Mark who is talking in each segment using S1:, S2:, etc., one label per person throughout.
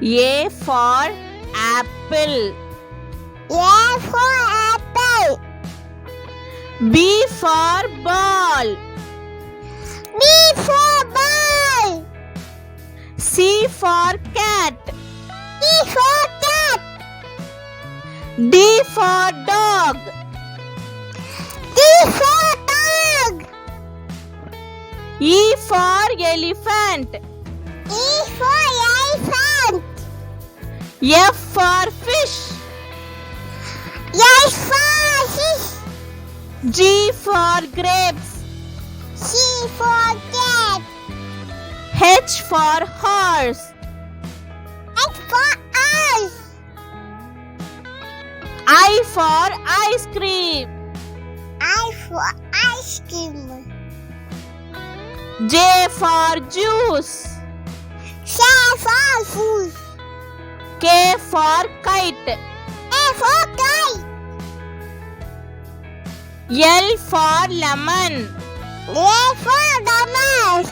S1: A for apple.
S2: A for apple.
S1: B for ball.
S2: B for ball.
S1: C for cat.
S2: C for cat.
S1: D for dog.
S2: D for dog.
S1: E for elephant.
S2: E for elephant.
S1: F for fish.
S2: F for fish.
S1: G for grapes.
S2: C for cat.
S1: H for horse.
S2: H for ice.
S1: I for ice cream.
S2: I for ice cream.
S1: J for juice.
S2: C for food.
S1: K for kite.
S2: A for kite.
S1: L for lemon.
S2: A for lemon.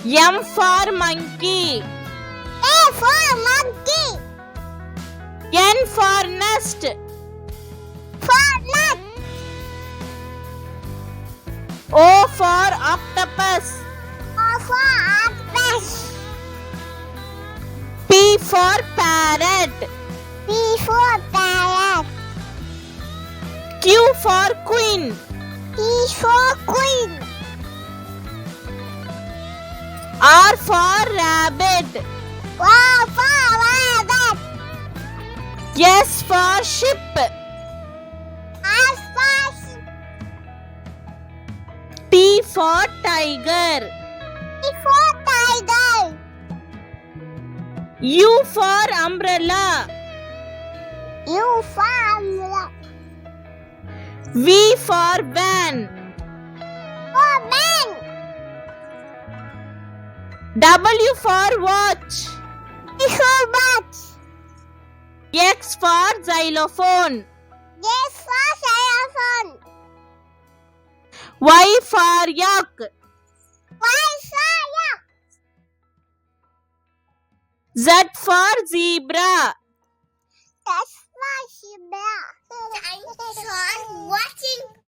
S1: M for monkey.
S2: A for monkey.
S1: N for nest.
S2: For nut.
S1: O for octopus.
S2: O for octopus.
S1: P for parrot.
S2: P for parrot.
S1: Q for queen.
S2: P for queen.
S1: R for rabbit.
S2: Y for rabbit.
S1: S for ship.
S2: S for sheep.
S1: T for tiger.
S2: T for tiger.
S1: U for umbrella.
S2: U for umbrella.
S1: V for van.
S2: For man.
S1: W for watch.
S2: X for bat.
S1: X for xylophone.
S2: X for xylophone.
S1: Y for yak.
S2: Y for yak.
S1: Z for zebra.
S2: That's for zebra. Thanks for watching.